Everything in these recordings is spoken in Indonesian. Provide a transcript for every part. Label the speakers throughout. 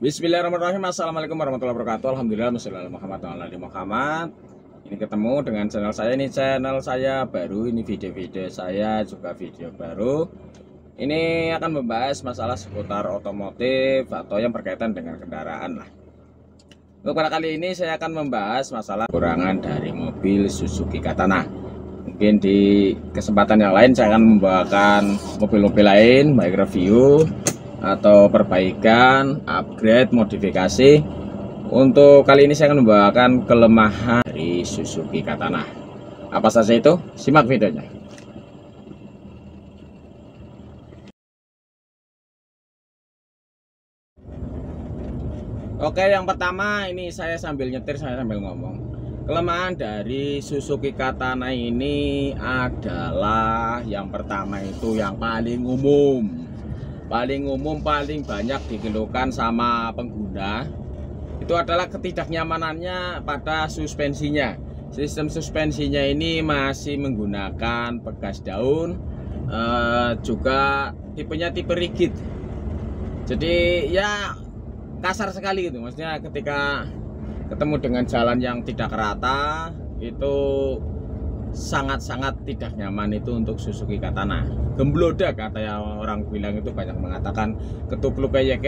Speaker 1: Bismillahirrahmanirrahim. Assalamualaikum warahmatullahi wabarakatuh. Alhamdulillah Muhammad. Ini ketemu dengan channel saya. Ini channel saya baru. Ini video-video saya juga video baru. Ini akan membahas masalah seputar otomotif atau yang berkaitan dengan kendaraan lah. Untuk pada kali ini saya akan membahas masalah kekurangan dari mobil Suzuki Katana. Mungkin di kesempatan yang lain saya akan membawakan mobil-mobil lain, baik review atau perbaikan, upgrade, modifikasi. Untuk kali ini saya akan membawakan kelemahan dari Suzuki Katana. Apa saja itu? Simak videonya. Oke, yang pertama ini saya sambil nyetir, saya sambil ngomong. Kelemahan dari Suzuki Katana ini adalah yang pertama itu yang paling umum, paling banyak dikeluhkan sama pengguna itu adalah ketidaknyamanannya pada suspensinya. Sistem suspensinya ini masih menggunakan pegas daun, juga tipenya tipe rigid, jadi ya kasar sekali gitu. Maksudnya ketika ketemu dengan jalan yang tidak rata itu sangat-sangat tidak nyaman itu untuk Suzuki Katana. Gemblodak kata yang orang bilang, itu banyak mengatakan ketupluk kayak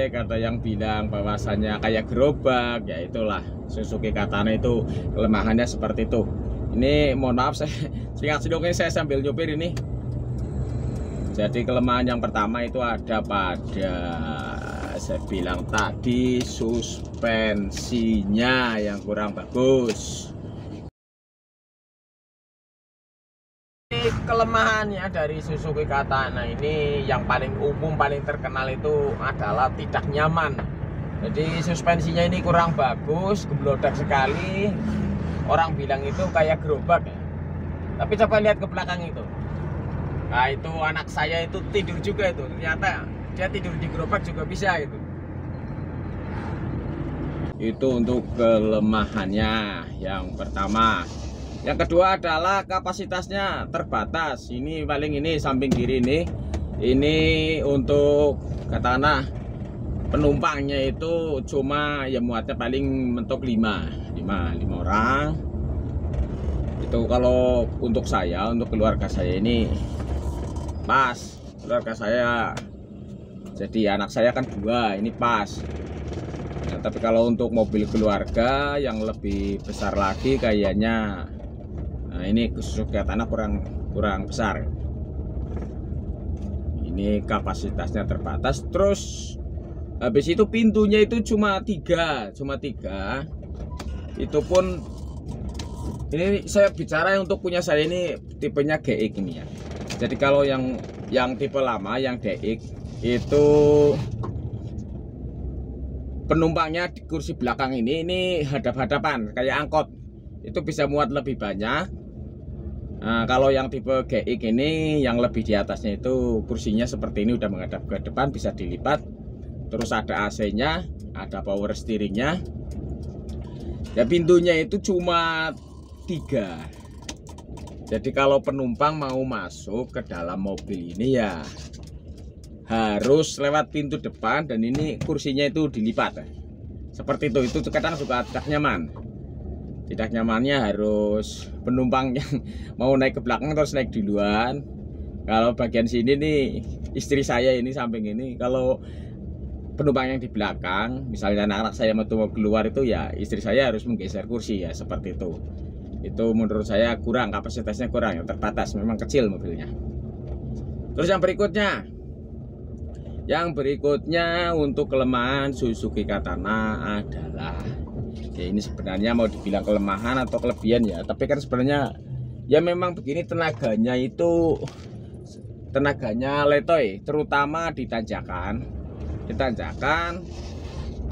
Speaker 1: kata yang bilang bahwasannya kayak gerobak. Ya itulah Suzuki Katana itu kelemahannya seperti itu. Ini mohon maaf saya singkat-singkat saya sambil nyopir ini. Jadi kelemahan yang pertama itu ada pada, saya bilang tadi, suspensinya yang kurang bagus. Kelemahannya dari Suzuki Katana ini yang paling umum, paling terkenal itu adalah tidak nyaman. Jadi suspensinya ini kurang bagus, gemblodak sekali. Orang bilang itu kayak gerobak ya. Tapi coba lihat ke belakang itu. Nah itu anak saya itu tidur juga itu. Ternyata dia tidur di gerobak juga bisa itu. Itu untuk kelemahannya yang pertama. Yang kedua adalah kapasitasnya terbatas. Ini paling ini samping kiri ini untuk Katana penumpangnya itu cuma ya muatnya paling mentok 5 orang. Itu kalau untuk saya, untuk keluarga saya ini pas. Keluarga saya, jadi anak saya kan 2, ini pas. Nah, tapi kalau untuk mobil keluarga yang lebih besar lagi kayaknya, nah ini Suzuki Katana kurang besar. Ini kapasitasnya terbatas. Terus habis itu pintunya itu cuma 3. Itu pun ini saya bicara untuk punya saya ini tipenya GX ini ya. Jadi kalau yang tipe lama yang DX itu penumpangnya di kursi belakang ini hadap-hadapan kayak angkot. Itu bisa muat lebih banyak. Nah, kalau yang tipe GX ini yang lebih di atasnya itu kursinya seperti ini, udah menghadap ke depan, bisa dilipat. Terus ada AC-nya, ada power steeringnya. Ya pintunya itu cuma 3. Jadi kalau penumpang mau masuk ke dalam mobil ini ya harus lewat pintu depan, dan ini kursinya itu dilipat. Seperti itu kadang suka tidak nyaman. Tidak nyamannya harus penumpang yang mau naik ke belakang terus naik duluan. Kalau bagian sini nih istri saya ini samping ini, kalau penumpang yang di belakang, misalnya anak-anak saya mau keluar itu ya istri saya harus menggeser kursi ya, seperti itu. Itu menurut saya kurang, kapasitasnya kurang, yang terbatas, memang kecil mobilnya. Terus yang berikutnya untuk kelemahan Suzuki Katana adalah, ya ini sebenarnya mau dibilang kelemahan atau kelebihan ya, tapi kan sebenarnya ya memang begini, tenaganya letoy, terutama di tanjakan,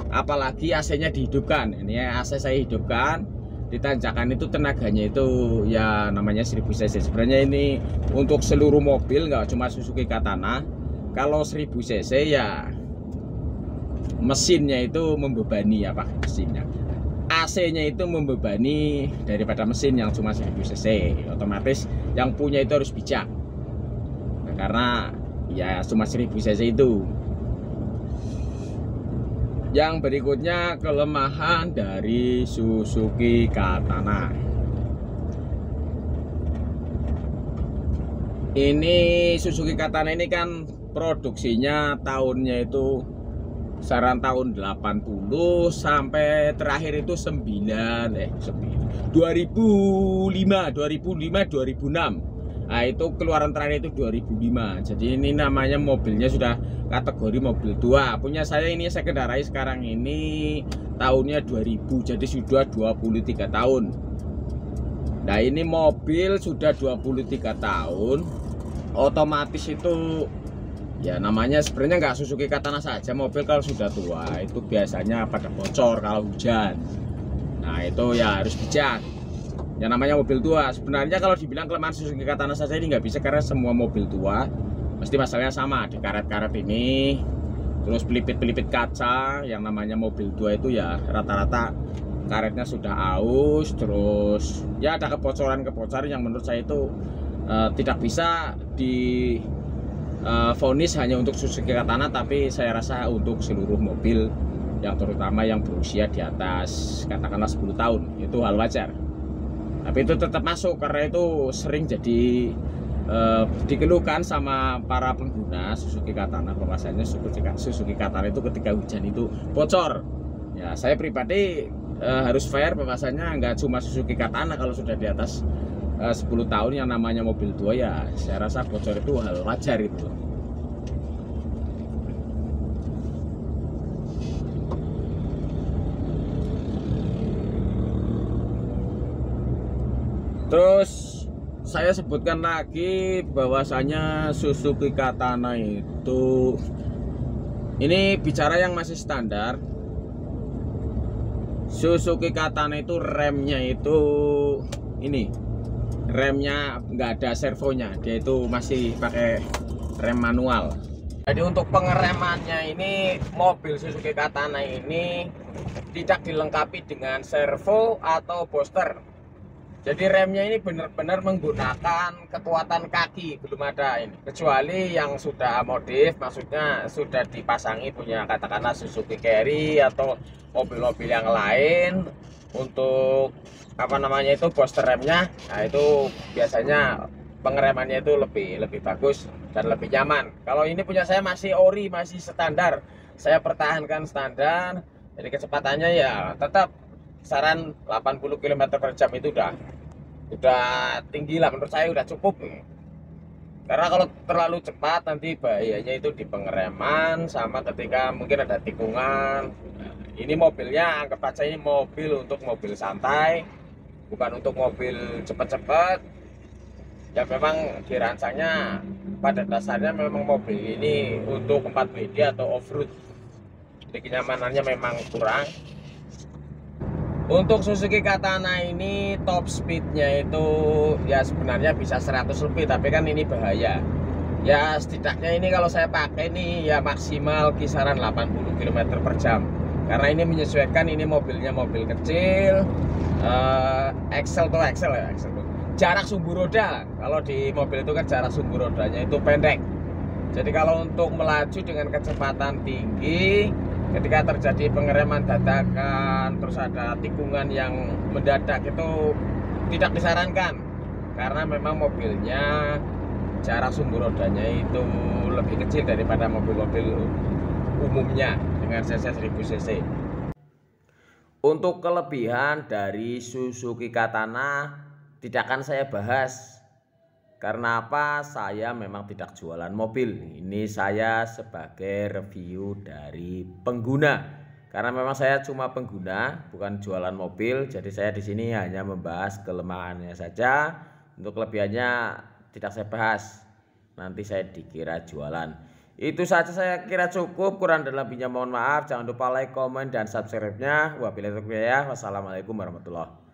Speaker 1: apalagi AC-nya dihidupkan. Ini AC saya hidupkan di tanjakan, itu tenaganya itu ya namanya 1000 cc. Sebenarnya ini untuk seluruh mobil, nggak cuma Suzuki Katana. Kalau 1000 cc ya mesinnya itu membebani, mesinnya AC-nya itu membebani daripada mesin yang cuma 1000 cc. Otomatis yang punya itu harus bijak. Nah, karena ya cuma 1000 cc itu. Yang berikutnya kelemahan dari Suzuki Katana. Ini Suzuki Katana ini kan produksinya tahunnya itu saran tahun 80 sampai terakhir itu 2005 2006. Nah, itu keluaran terakhir itu 2005. Jadi ini namanya mobilnya sudah kategori mobil tua. Punya saya ini saya kendarai sekarang ini tahunnya 2000, jadi sudah 23 tahun. Nah, ini mobil sudah 23 tahun, otomatis itu ya namanya sebenarnya nggak Suzuki Katana saja, mobil kalau sudah tua itu biasanya pada bocor kalau hujan. Nah, itu ya harus bijak. Yang namanya mobil tua, sebenarnya kalau dibilang kelemahan Suzuki Katana saja ini nggak bisa, karena semua mobil tua pasti masalahnya sama di karet-karet ini, terus pelipit-pelipit kaca. Yang namanya mobil tua itu ya rata-rata karetnya sudah aus, terus ya ada kebocoran-kebocoran yang menurut saya itu tidak bisa di vonis hanya untuk Suzuki Katana, tapi saya rasa untuk seluruh mobil yang terutama yang berusia di atas katakanlah 10 tahun itu hal wajar. Tapi itu tetap masuk karena itu sering jadi dikeluhkan sama para pengguna Suzuki Katana, bahwasanya Suzuki Katana itu ketika hujan itu bocor. Ya, saya pribadi harus fair bahwasanya nggak cuma Suzuki Katana, kalau sudah di atas 10 tahun yang namanya mobil tua ya saya rasa bocor itu hal wajar itu. Terus saya sebutkan lagi bahwasanya Suzuki Katana itu ini bicara yang masih standar. Suzuki Katana itu remnya itu ini, remnya nggak ada servonya, dia itu masih pakai rem manual. Jadi untuk pengeremannya ini mobil Suzuki Katana ini tidak dilengkapi dengan servo atau booster. Jadi remnya ini benar-benar menggunakan kekuatan kaki, belum ada ini. Kecuali yang sudah modif, maksudnya sudah dipasangi punya katakanlah Suzuki Carry atau mobil-mobil yang lain untuk apa namanya itu booster remnya. Nah, itu biasanya pengeremannya itu lebih bagus dan lebih nyaman. Kalau ini punya saya masih ori, masih standar. Saya pertahankan standar. Jadi kecepatannya ya tetap saran 80 km per jam itu udah tinggi lah, menurut saya udah cukup. Karena kalau terlalu cepat nanti bahayanya itu di pengereman sama ketika mungkin ada tikungan. Ini mobilnya anggap aja ini mobil untuk mobil santai, bukan untuk mobil cepat-cepat. Ya memang dirancangnya pada dasarnya memang mobil ini untuk 4WD atau off-road. Jadi kenyamanannya memang kurang. Untuk Suzuki Katana ini top speednya itu ya sebenarnya bisa 100 lebih, tapi kan ini bahaya. Ya setidaknya ini kalau saya pakai ini ya maksimal kisaran 80 km per jam. Karena ini menyesuaikan, ini mobilnya mobil kecil, Excel tuh Excel ya, Excel tuh. Jarak sumbu roda, kalau di mobil itu kan jarak sumbu rodanya itu pendek. Jadi kalau untuk melaju dengan kecepatan tinggi, ketika terjadi pengereman dadakan, terus ada tikungan yang mendadak, itu tidak disarankan. Karena memang mobilnya jarak sumbu rodanya itu lebih kecil daripada mobil-mobil umumnya dengan cc 1000 cc. Untuk kelebihan dari Suzuki Katana tidak akan saya bahas. Karena apa? Saya memang tidak jualan mobil. Ini saya sebagai review dari pengguna. Karena memang saya cuma pengguna, bukan jualan mobil. Jadi saya di sini hanya membahas kelemahannya saja. Untuk kelebihannya tidak saya bahas. Nanti saya dikira jualan. Itu saja saya kira cukup. Kurang dan lebihnya mohon maaf. Jangan lupa like, komen, dan subscribe-nya. Wabillahi taufiq. Wassalamualaikum warahmatullahi wabarakatuh.